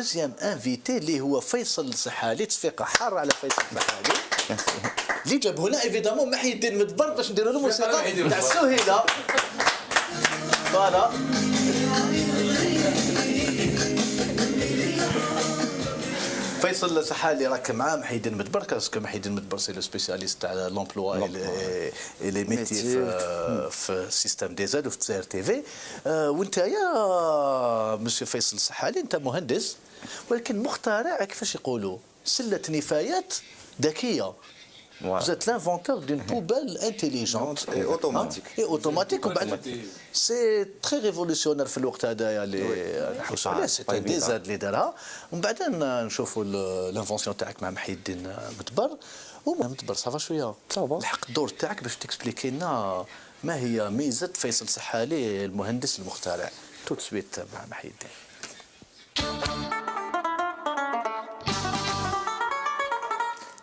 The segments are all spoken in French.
دوزيام انفيتي اللي هو فيصل السحالي، تصفيقه حاره على فيصل السحالي اللي جاب هنا ايفيدامون محي الدين مدبر باش نديروا له موسيقى تاع السهيله. فوالا فيصل السحالي راك مع محي الدين مدبر، باسكو محي الدين مدبر سي لو سبيسياليست تاع لومبلوا اي لي ميتي في السيستم دي زاد وفي تسير تي في. وانت يا مسيو فيصل السحالي انت مهندس ولكن مخترع كيفاش يقولوا سله نفايات ذكيه. Vous êtes l'inventeur d'une poubelle intelligente et automatique. Et automatique. C'est très révolutionnaire في الوقت هذايا اللي نحوسوا عليه. سي ان ديزاد اللي دارها. ومن بعد نشوفوا الانفونسيون تاعك مع محي الدين مدبر. مدبر صافا شويه. الحق الدور تاعك باش تكسبليكي لنا ما هي ميزه فيصل السحالي المهندس المخترع. تو سويت مع محي الدين.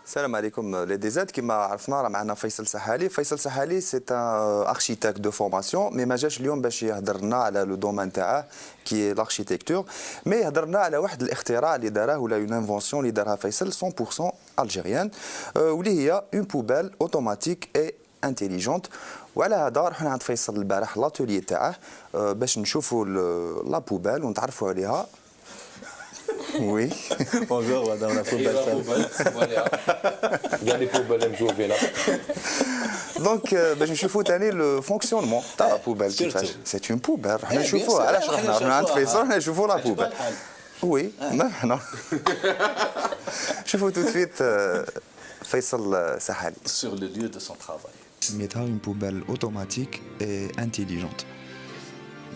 السلام عليكم لي ديزاد. كما عرفنا راه معنا فيصل سحالي. فيصل سحالي سي ان اركيتيك دو فورماسيون، مي ما جاش اليوم باش يهضر لنا على لو دومين تاعه كي لاركيتكتور، مي يهضر لنا على واحد الاختراع اللي داراه ولا اون انفونسيون اللي دارها فيصل 100% الجيريان، واللي هي اون بوبيل اوتوماتيك اي انتيليجونت. وعلى هذا رحنا عند فيصل البارح لاتولي تاعه باش نشوفوا لا بوبيل ونتعرفوا عليها. Oui. Bonjour, madame la poubelle. Voilà. Bien les poubelles, elles jouent là. Donc, باش نشوفوا ثاني لو فونكسيونمون تاع لا بوبيل كيفاش. سي اون بوبيل. رحنا نشوفوها. علاش رحنا عند فيصل رحنا نشوفوا لا بوبيل. وي ما حنا. شوفوا تو سويت فيصل سحالي. Sur le lieu de son travail. سميتها une poubelle automatique et intelligente.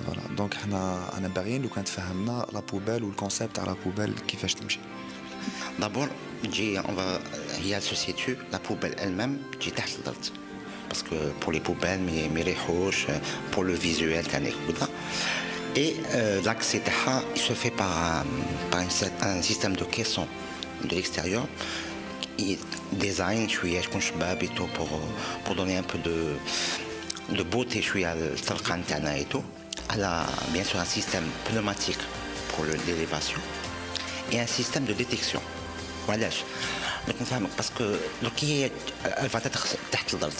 فوالا دونك انا باغيين لو كان تفهمنا لا بوبيل والكونسيبت تاع لا بوبيل كيفاش تمشي. D'abord, هي se situe la poubelle elle-même تجي تحت الأرض. Parce que pour les poubelles ما يريحوش pour le visuel تاعنا كذا. Et l'accès تاعها il se fait par un système de caisson de l'extérieur. Design شوية تكون شباب et tout pour donner un peu de beauté شوية للطرقة نتاعنا et tout. Elle a bien sûr un système pneumatique pour l'élévation et un système de détection. Voilà. Parce que elle va être تحت الأرض.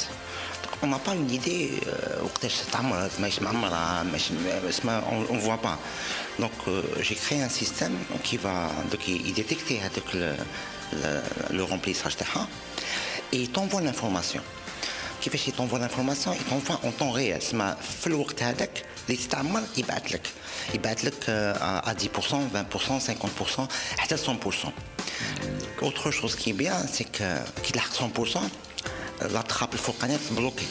On n'a pas une idée وقتاش تعمر ماهيش معمرة on voit pas. Donc j'ai créé un système qui va détecter le remplissage تاعها et il t'envoie l'information. كيفاش يتنفوا الانفورماسيون يتنفوا اون طون ريال، تسمى في الوقت هذاك اللي تتعمر يبعث لك 10% 20% 50% حتى 100%. اوتر شوز كي بيان سي كي تلحق 100% لا تخاب الفوقانيه تبلوكي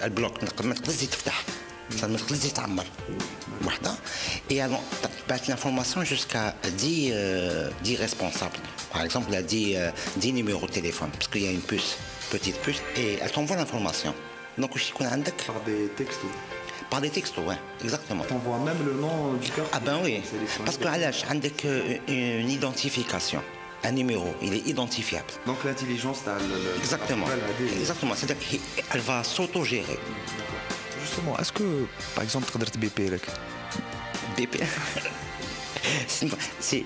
البلوك ما تقدرش تفتح، ما تقدرش تعمر وحده. اي تبعث l'information jusqu'à 10 responsables. Par exemple, il a 10 numéros de téléphone parce qu'il y a une puce. Petite puce et elle t'envoie l'information. Donc, je suis par des textos. Par des textos, ouais, exactement. T'envoies même le nom du carte. Ah ben oui, parce que là, j'ai une identification, un numéro, il est identifiable. Donc l'intelligence, t'as exactement, exactement. C'est-à-dire qu'elle va s'auto-gérer. Justement, est-ce que, par exemple, tu as BP BP c'est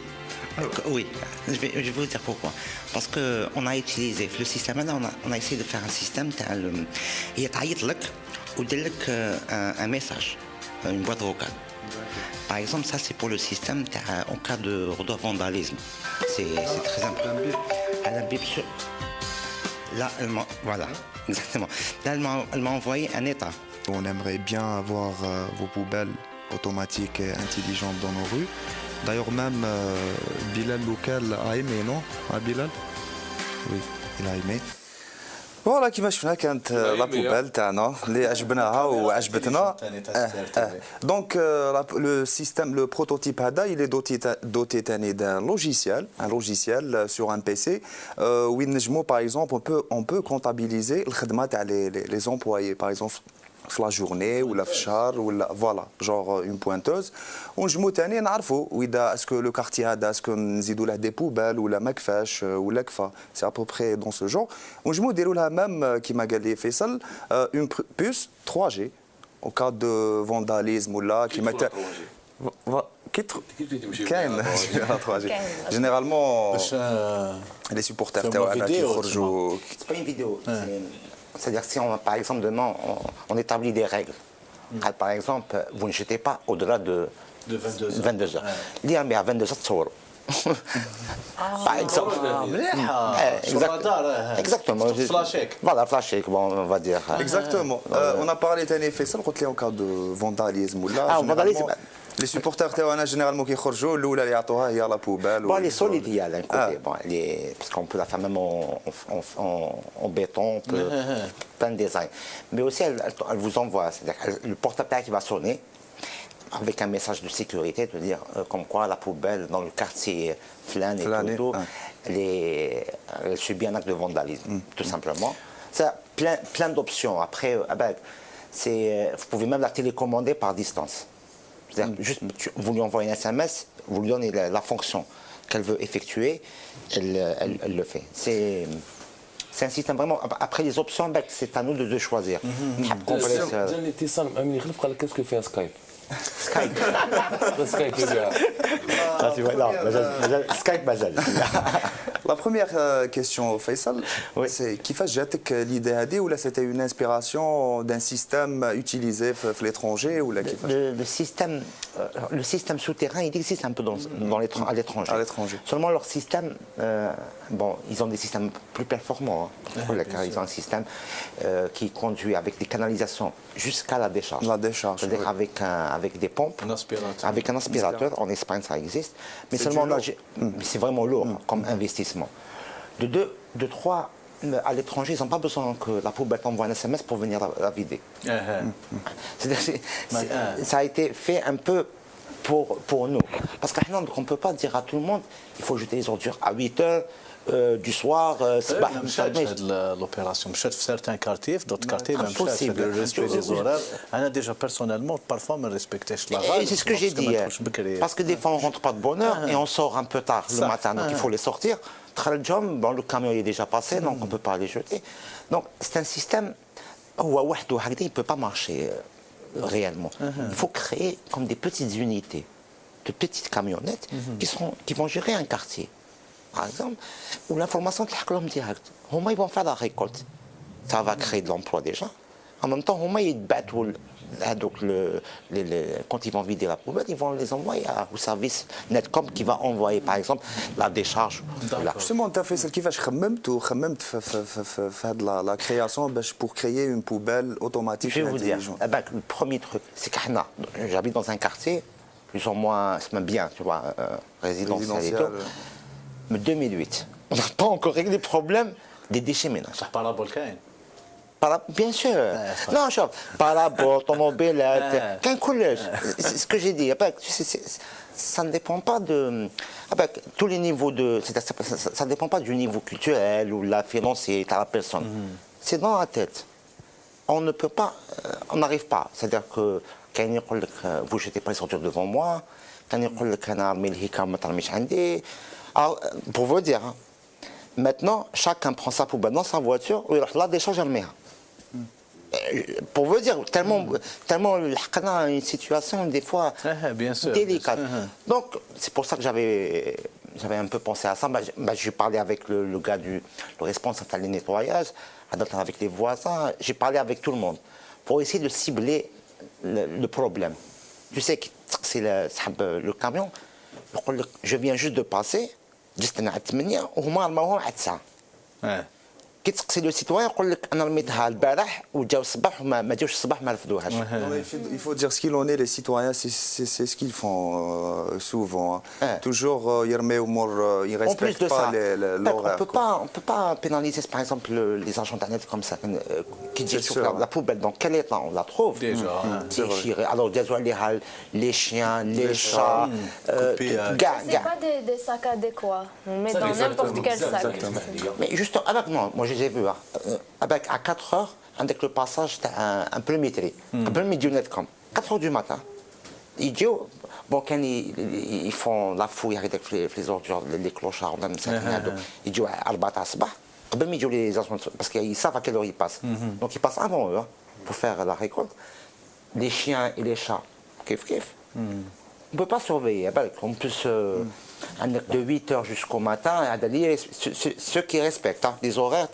oui, je vais vous dire pourquoi. Parce qu'on a utilisé le système, on a essayé de faire un système il y a un message, une boîte vocale. Par exemple, ça c'est pour le système en cas de vandalisme. C'est très important. Elle a bip là, voilà, exactement. Là, elle m'a envoyé un état. On aimerait bien avoir vos poubelles automatiques et intelligentes dans nos rues. D'ailleurs même Bilal local a aimé, non Bilal? Oui, il a aimé. فوالا كيما شفنا كانت لا بوبيل تاعنا اللي عجبناها وعجبتنا. دونك لو سيستيم لو بروتوتيب هذا il est doté ثاني d'un logiciel sur un PC وين نجمو باغ اكزومبل on peut comptabiliser الخدمه تاع les employés باغ اكزومبل في لا جورني ولا في الشهر ولا فوالا جونغ اون بوينتوز. ونجمو ثاني نعرفوا واذا اسكو لو كارتي هذا اسكو نزيدوا له دي بوبال ولا ما كفاش ولا كفا، سي ابوبري دون سو جون. ونجمو نديروا لها ميم كيما قال لي فيصل اون بوس 3G او كا دو فانداليزم ولا كيما كاين généralement les supporters تاعنا كيخرجوا. C'est pas une vidéo. C'est-à-dire si on, par exemple demain on établit des règles. Par exemple, vous ne jetez pas au-delà de 22 heures. Dire mais à 22 heures تصوروا. Par exemple. Exactement. Voilà, flashback, bon, on va dire. Exactement. On a parlé تاني فيصل قلت لي en cas de vandalisme ولا. vandalisme. Les supporters تاعنا généralement كيخرجوا الاولى اللي يعطوها هي لا بوبال. Bon, les solides, il y a d'un côté. Bon, parce qu'on peut la faire même en béton, on peut plein de designs. Mais aussi, elle vous envoie, c'est-à-dire le porte-à-pied qui va sonner avec un message de sécurité, de dire comme quoi la poubelle dans le quartier Flan et tout, elle subit un acte de vandalisme, tout simplement. Ça, plein d'options. Après, vous pouvez même la télécommander par distance. C'est-à-dire, juste, vous lui envoyez un SMS, vous lui donnez la fonction qu'elle veut effectuer, elle le fait. C'est un système vraiment. Après les options, c'est à nous de choisir. Qu'est-ce que fait Skype? Skype. Skype, Skype, La première question, Faisal, c'est كيفاش جاتك l'idée هذه ولا c'était une inspiration d'un système utilisé à l'étranger ou le système souterrain, il existe un peu à l'étranger. À l'étranger. Seulement leur système, bon, ils ont des systèmes plus performants. Ils ont un système qui conduit avec des canalisations jusqu'à la décharge. La décharge. C'est-à-dire avec des pompes. Un aspirateur. Avec un aspirateur. En Espagne, ça existe. Mais seulement là, c'est vraiment lourd comme investissement. De trois, à l'étranger, ils n'ont pas besoin que la poubelle envoie un SMS pour venir la vider. Ça a été fait un peu pour nous. Parce qu'on ne peut pas dire à tout le monde il faut jeter les ordures à 8 heures du soir. L'opération مشات في certains quartiers, في d'autres quartiers même مشات le respect des horaires. أنا déjà personnellement parfois ما respectais la règle. C'est ce que j'ai dit. Parce que des fois on rentre pas de bonne heure et on sort un peu tard le matin, donc il faut les sortir. Bon, le camion est déjà passé, donc on ne peut pas les jeter. Donc c'est un système où il ne peut pas marcher réellement. Il faut créer comme des petites unités, de petites camionnettes qui vont gérer un quartier. Par exemple, où l'information est directe. Ils vont faire la récolte. Ça va créer de l'emploi déjà. En même temps, ils battent quand ils vont vider la poubelle, ils vont les envoyer au service Netcom qui va envoyer par exemple la décharge. Justement, tu as fait كيفاش خممت في la création pour créer une poubelle automatique. Je vais vous dire, le premier truc, c'est que j'habite dans un quartier, plus ou moins, c'est même bien, tu vois, résidentiel et tout. Mais 2008, on n'a pas encore réglé le problème des déchets ménagers. Par la volcan. Bien sûr. Non, parabole, automobile, qu'un collège. C'est ce que j'ai dit. Ça ne dépend pas de tous les niveaux de. Ça ne dépend pas du niveau culturel ou la financier à la personne. C'est dans la tête. On ne peut pas, on n'arrive pas. C'est-à-dire que quand vous ne jetez pas les ordures devant moi, quand alors, pour vous dire, maintenant, chacun prend sa poubelle dans sa voiture, ou alors la décharge, elle met. Pour vous dire, tellement une situation des fois délicate. Donc, c'est pour ça que j'avais un peu pensé à ça. J'ai parlé avec le gars, le responsable du nettoyage, avec les voisins, j'ai parlé avec tout le monde pour essayer de cibler le problème. Tu sais que c'est le camion, je viens juste de passer, juste à 8 وهما رماوهم على 9. كي تسقسي لو سيتوان يقول لك انا رميتها البارح وجاو الصباح وما جاوش الصباح ما رفدوهاش. Il faut dire ce qu'il en est, les citoyens, c'est ce qu'ils font souvent. Toujours يرميو ils ne respectent pas l'horaire. On ne peut pas pénaliser par exemple les agents d'internet comme ça qui disent sur la poubelle dans quel état on la trouve. Déchirée. Alors les chiens, les chats, c'est pas des sacs adéquats. On met dans n'importe quel sac. Mais juste non, moi je les ai vus. À 4 heures, avec le passage, c'était un peu métré, un peu midionnet comme 4 heures du matin. Bon, quand ils font la fouille avec les ordures, les clochards, ils disent à 4 الصباح قبل ما يجوا les agents parce qu'ils savent à quelle heure ils passent. Donc ils passent avant eux pour faire la récolte. Les chiens et les chats, kif kif. ne peut pas surveiller. En plus, de 8h jusqu'au matin, ceux qui respectent les horaires,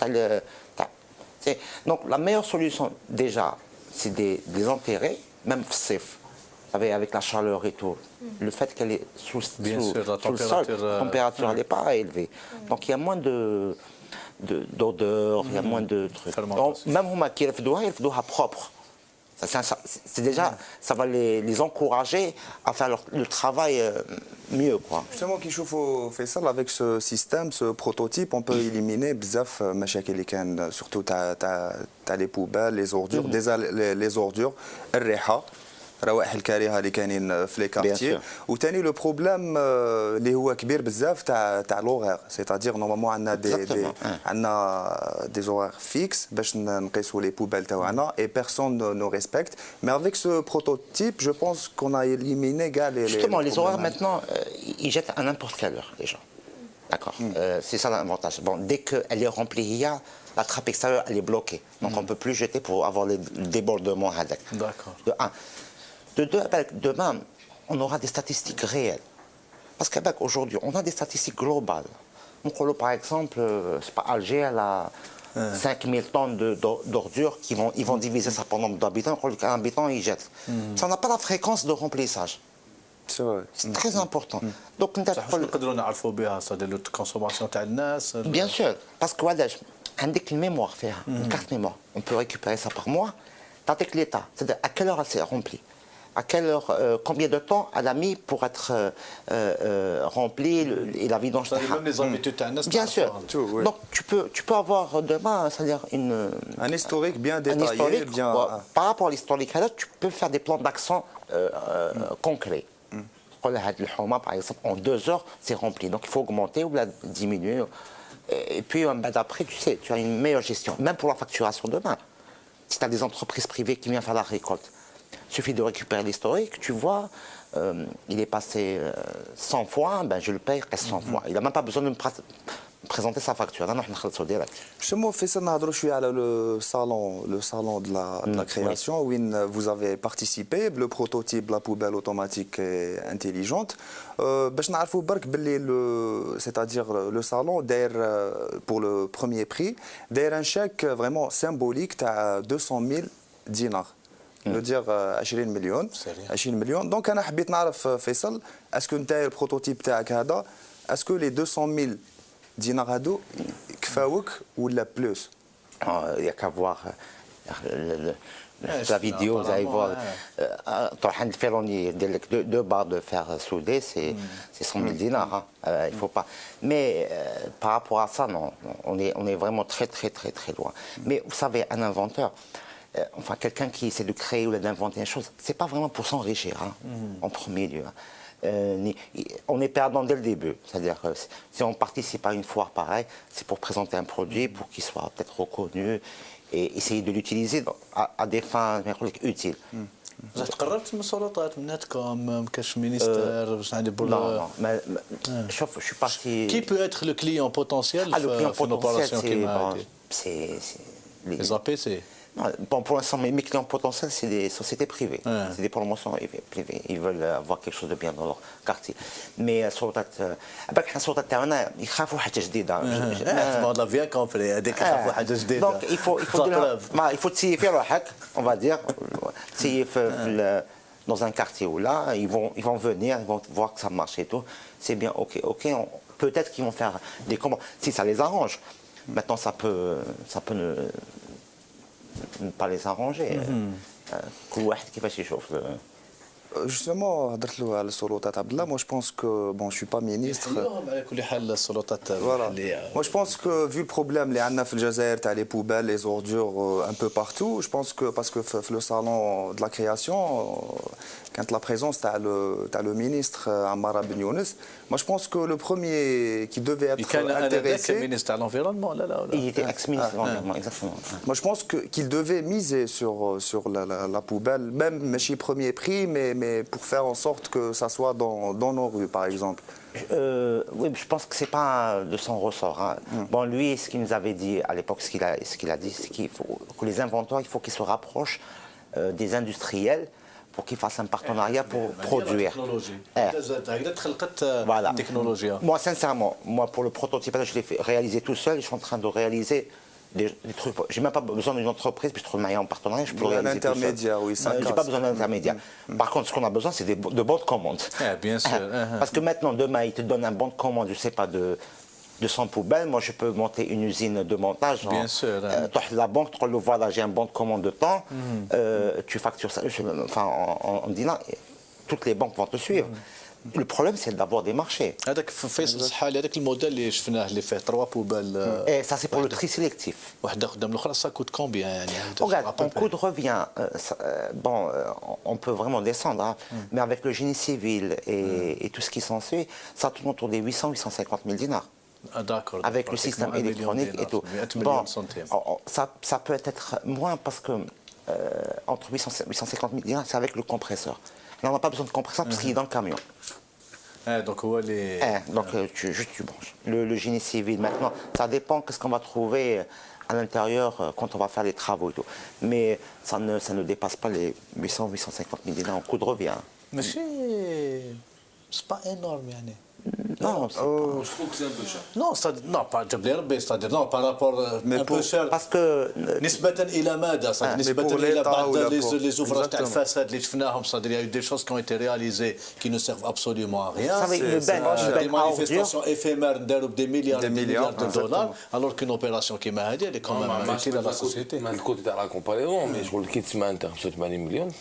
donc la meilleure solution, déjà, c'est des enterrer, même safe. Vous savez, avec la chaleur et tout, le fait qu'elle est sous le sol, la température n'est pas élevée. Donc il y a moins d'odeur, il y a moins de trucs. Donc, même qui il faut propre. C'est déjà, ça va les encourager à faire le travail mieux, quoi. Justement, Faisal, avec ce système, ce prototype, on peut éliminer bzaf machakil li kan, surtout les poubelles, les ordures, les ordures, الريحة روائح الكريهه اللي كاينين في لي كارتيي وثاني لو بروبليم اللي هو كبير بزاف تاع لوغير سيتادير نورمالمون عندنا دي زوغير فيكس باش نقيسوا لي بوبال تاعنا اي بيرسون نو ريسبكت مي افيك سو بروتوتيب جو بونس كون ا éliminé كاع لي justement les horaires maintenant ils jettent à n'importe quelle heure déjà. D'accord. C'est ça l'avantage. Bon, dès qu'elle est remplie, il y a la trappe extérieure, elle est bloquée. Donc on ne peut plus jeter pour avoir le débordement. D'accord. De un. De deux, demain, on aura des statistiques réelles. Parce qu'aujourd'hui, on a des statistiques globales. Donc, par exemple, c'est pas Alger, elle a 5000 tonnes d'ordures, ils vont diviser ça par nombre d'habitants, qu'un habitant, il jette. Ça n'a pas la fréquence de remplissage. C'est très important. Donc, bien sûr, parce que avec une mémoire, une carte mémoire, on peut récupérer ça par mois, avec l'état, c'est-à-dire à quelle heure elle s'est remplie. À quelle heure, combien de temps elle a mis pour être remplie et la vidange. Bien sûr. Donc tu peux avoir demain, c'est-à-dire un historique bien détaillé. Par rapport à l'historique, tu peux faire des plans d'action concrets. Par exemple, en 2 heures, c'est rempli. Donc il faut augmenter ou la diminuer. Et puis après, tu sais, tu as une meilleure gestion. Même pour la facturation demain. Si tu as des entreprises privées qui viennent faire la récolte, il suffit de récupérer l'historique, tu vois, il est passé 100 fois, ben je le paye 100 fois. Il n'a même pas besoin de me présenter sa facture. Justement, Faisal, le salon de la création, où vous avez participé, le prototype de la poubelle automatique et intelligente. C'est-à-dire le salon, pour le premier prix, d'ailleurs un chèque vraiment symbolique à 200 000 dinars. Je veux dire 20 millions. 20 millions. Donc, je voulais savoir, Faisal, est-ce que le prototype est-ce que les 200 000 dinars هادو كفاوك ولا plus? Il n'y a qu'à voir la vidéo, vous allez voir. Deux barres de fer soudées, c'est 100 000 dinars. Il faut pas. Mais par rapport à ça, non, on est vraiment très, très, très, très loin. Mais vous savez, un inventeur, enfin quelqu'un qui essaie de créer ou d'inventer une chose, c'est pas vraiment pour s'enrichir, en premier lieu. On est perdant dès le début. C'est-à-dire que si on participe à une foire pareille, c'est pour présenter un produit, pour qu'il soit peut-être reconnu et essayer de l'utiliser à des fins utiles. قررت من السلطات مناتكم ما كاش مينيستير باش نعرف non شوف je suis parti. Qui peut être le client potentiel في une opération كيما هذه؟ Les APC. Bon, pour l'instant, mes clients potentiels, c'est des sociétés privées. C'est des promotions privées. Ils veulent avoir quelque chose de bien dans leur quartier. Mais السلطات السلطات تاعنا يخافوا حاجة جديدة. On a bien compris. هذيك يخافوا حاجة جديدة. Donc il faut تسيفي روحك, on va dire, تسيف dans un quartier où là, ils vont venir, ils vont voir que ça marche et tout. C'est bien, ok. Peut-être qu'ils vont faire des commandes. Si ça les arrange. Maintenant, ça peut ne pas les arranger. كل واحد كيفاش يشوف. Justement, moi je pense que, bon, je ne suis pas ministre. Voilà. Moi je pense que vu le problème, les Anna Feljazer, les poubelles, les ordures un peu partout, je pense que parce que le salon de la création, quand la présence t'as le ministre Ammar Ben Younes, moi je pense que le premier qui devait être intéressé. Il ministre de l'environnement, là. Il était ex-ministre de l'environnement, exactement. Moi je pense qu'il devait miser sur la poubelle, même Mechi premier prix, mais pour faire en sorte que ça soit dans nos rues, par exemple. Oui, je pense que ce n'est pas de son ressort. Bon, lui, ce qu'il nous avait dit à l'époque, ce qu'il a dit, c'est qu'il faut que les inventeurs, il faut qu'ils se rapprochent des industriels pour qu'ils fassent un partenariat pour produire. Voilà. Moi, sincèrement, pour le prototype, je l'ai réalisé tout seul. Je suis en train de réaliser des trucs. Je n'ai même pas besoin d'une entreprise, puis je trouve en partenariat, je peux le réaliser tout seul. Intermédiaire, oui, ça Je n'ai pas besoin d'un intermédiaire. Par contre, ce qu'on a besoin, c'est de bons de commande. Bien sûr. Parce que maintenant, demain, ils te donnent un bon de commande, je ne sais pas, de 100 poubelles. Moi, je peux monter une usine de montage. Bien sûr. La banque, tu le voilà, j'ai un bon de commande de temps, tu factures ça. Enfin, en disant, toutes les banques vont te suivre. Le problème, c'est d'avoir des marchés. هذاك في فيصل شحال هذاك الموديل اللي شفناه اللي فيه 3 بوبال Et ça, c'est pour le tri sélectif. وحده قدام الاخرى ça coûte combien يعني Regarde, en coût de revient, on peut vraiment descendre, hein, mais avec le génie civil et tout ce qui s'ensuit, ça tourne autour des 800-850 000 dinars. d'accord Avec le système électronique et tout. Bon, ça peut être moins parce que entre 850 000 dinars, c'est avec le compresseur. Là, on n'a pas besoin de compresseur parce qu'il est dans le camion. donc هو اللي Donc, juste tu branches. Le génie civil, maintenant, ça dépend de ce qu'on va trouver à l'intérieur quand on va faire les travaux et tout. Mais ça ne dépasse pas les 800-850 000 dinars en coût de revient. ماشي c'est pas énorme يعني Non, Je trouve que c'est un peu cher. non pas جاب لي ربي c'est-à-dire non par rapport un peu cher parce que نسبة إلى ماذا؟ نسبة pour إلى l'État بعض ou pour- les ouvrages تاع Exactement. الفساد اللي شفناهم c'est-à-dire il y a eu des choses qui ont été réalisées qui ne servent absolument à rien. ça, avec une Des benne à ordures, manifestations éphémères نداروا بدي مليار Des milliards, de dollars alors qu'une opération كيما هذه elle est quand même utile à la société. ما الكوتي تاع لا كومباريزون مي شغل كي تسمع انت 85 مليون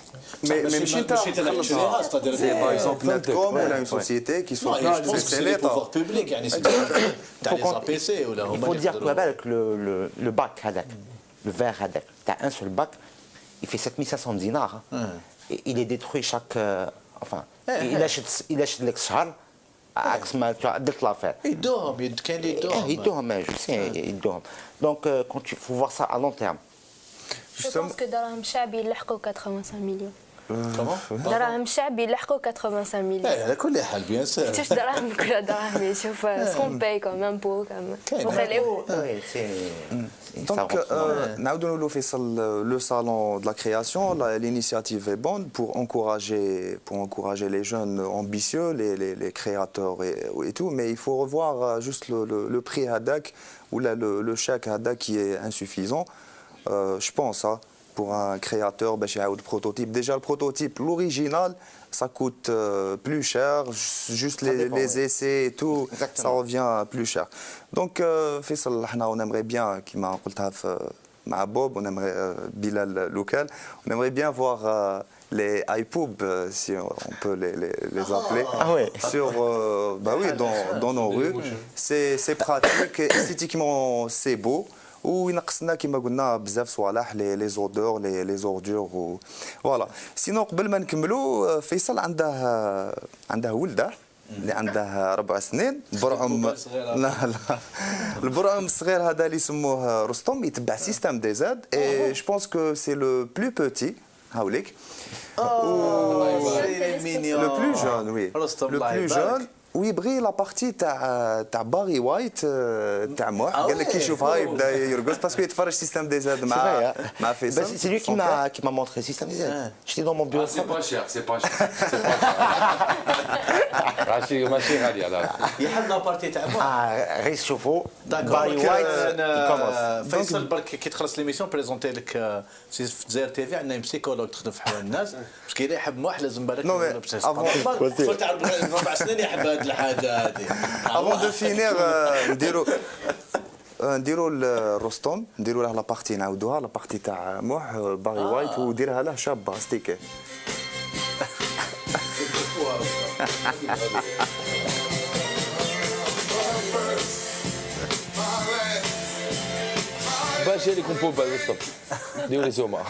Mais ماشي انت C'est par exemple Netcom ou une société qui sont je pense que c'est c'est les l'État. pouvoirs publics يعني تاع les APC ولا il هما faut اللي dire يقدروا. que le bac هذاك, le verre هذاك, tu as un seul bac, il fait 7500 dinars. Hein. Et il est détruit chaque... enfin, il achète l'ex-char, عكس ما درت l'affaire. يدوهم كاين اللي يدوهم يدوهم, je sais, يدوهم. Donc, quand il faut voir ça à long terme. Je pense que دراهم شعبي يلحقوا 85 مليون. كومون دراهم شعبي يلحقوا 85 مليون. على كل حال بيان سور كيفاش دراهم كلها دراهم شوف سكون باي كوم امبو كوم مخليو. Oui, c'est... Donc, نعاودوا نقولوا فيصل, le salon de la création, l'initiative est bonne pour encourager les jeunes ambitieux, les créateurs et tout, mais il faut revoir juste le prix hadak ou le chèque hadak qui est insuffisant. Je pense, hein, pour un créateur, de prototype. Déjà, le prototype, l'original, ça coûte plus cher, juste les essais et tout, Exactement. ça revient plus cher. Donc, Faisal, on aimerait bien, qui m'a مع Bob, on aimerait Bilal local, on aimerait bien voir les iPub, si on peut les appeler, sur, bah oui, dans nos rues. C'est pratique, esthétiquement c'est beau. وينقصنا كما قلنا بزاف صوالح لي زودور لي زوردور فوالا. سينو قبل ما نكملوا, فيصل عنده ولده اللي عنده 4 سنين, برعم لا البرعم الصغير هذا اللي يسموه رستم, يتبع سيستم دي زاد اي جو بونس كو سي لو بلو بوتي هاوليك le plus jeune, oui. Le plus jeune. ويبغي لا بارتي تاع باغي وايت تاع موح, قال لك كيشوفها يبدا يرقص باسكو يتفرج سيستم دي زاد مع فيصل. C'est lui qui m'a montré le système des aides. J'étais dans mon bureau. C'est pas cher, c'est pas cher. ماشي غالي هذا. يحب لابارتي تاع غير شوفوا داكور باي وايت فيصل برك كي تخلص ليميسيون بريزونتي لك في الجزائر تي في عندنا بسيكولوج تخدم في حوال الناس باش كي يحب موح لازم بالك طفل تاع 4 سنين يحب هذه الحاجه هذه. Avant de finir, نديروا الرستم, نديروا له لا بارتي, نعاودوها لا بارتي تاع موح باغي وايت وديرها له شابه ستيكي. باش اللي كومبو بعد ستوب ديروا لي زوما.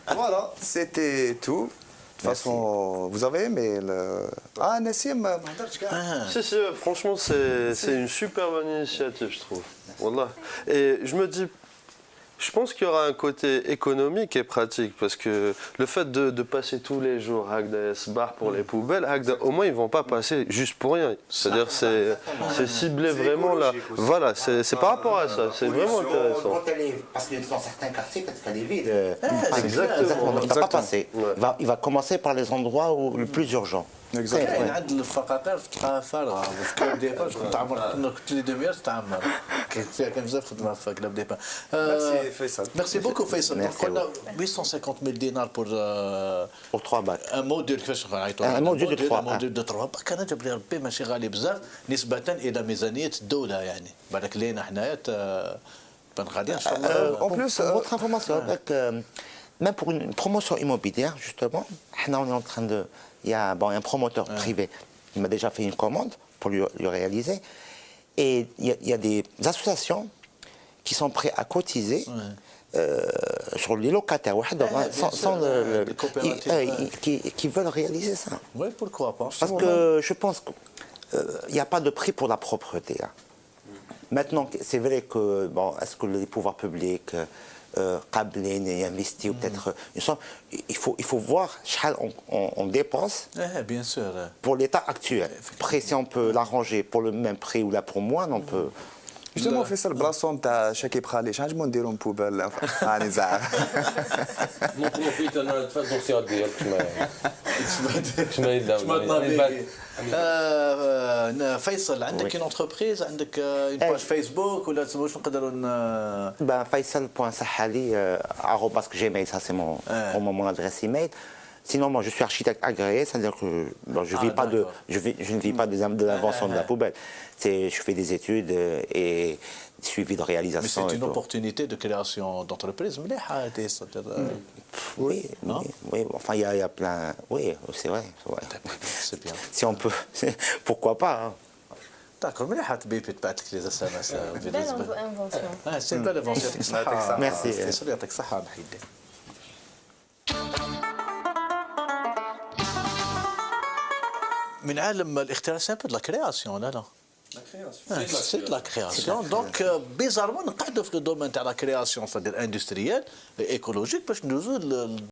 Voilà, c'était tout. De toute façon, vous avez aimé le... Ah, Nassim, ما هضرتش كاع. Si, franchement, c'est une super bonne initiative, je trouve. Wallah. Et je me dis, Je pense qu'il y aura un côté économique et pratique parce que le fait de passer tous les jours bar pour les poubelles, au moins ils vont pas passer juste pour rien. C'est-à-dire c'est ciblé vraiment là. Voilà, c'est par rapport à ça. C'est vraiment intéressant. Parce que dans certains quartiers, peut-être qu'elle est vide. Exactement. Il ne va pas passer. Il va commencer par les endroits le plus urgents. كاين عند الفقاقير تبقى فارغه في كلاب ديبا شكون تعمر كنت لي دوميير تعمر كاين بزاف خدمه في كلاب ديبا ميرسي فيصل ميرسي بوكو فيصل قلنا 850 000 دينار بور 3 باك ان موديل كيفاش نعيطوا ان موديل دو 3 موديل دو 3 باك انا جاب لي ربي ماشي غالي بزاف نسبه الى ميزانيه الدوله يعني بالك لينا حنايا بان غادي ان شاء الله. En plus, votre information, même pour une promotion immobilière, justement, on est en train de. Il y a un promoteur privé qui m'a déjà fait une commande pour lui réaliser. Et il y a des associations qui sont prêtes à cotiser sur les locataires, qui veulent réaliser ça. Oui, pourquoi pas. Parce que je pense qu'il n'y a pas de prix pour la propreté. Là. Maintenant, c'est vrai que, est-ce que les pouvoirs publics قابلين ينفستيو peut-être il faut voir شحال on dépense bien sûr pour l'état actuel. Après si on peut l'arranger pour le même prix ou là pour moins on peut. جوستومون فيصل بلاصون تاع شاكيب خالي شحال نجمو نديرو بوبال راني زعر نبروفيت انا نتفاز دوسيات ديالك فيصل عندك اون انتربريز عندك اون باج فيسبوك ولا واش نقدروا faisal.sahali@gmail ça c'est mon adresse email. Sinon, moi, je suis architecte agréé, c'est-à-dire que je ne vis pas de l'invention de la poubelle. Je fais des études et suivi de réalisation. Mais c'est une opportunité de création d'entreprise. Oui, enfin, il y a plein. Oui, c'est vrai. C'est bien. Si on peut, pourquoi pas. Hein. D'accord, مليحة بيبي تبعت لك لي اس ام اس belle invention. سي بال انفونسيون يعطيك الصحة. ميرسي. فيصل يعطيك الصحة محيدي. من عالم الاختراع سي ان بو دو لا كرياسيون لا سي دو لا كرياسيون دونك بيزارمون نقعدوا في لو دومين تاع لا كرياسيون سادير اندستريال ايكولوجيك باش ندوزو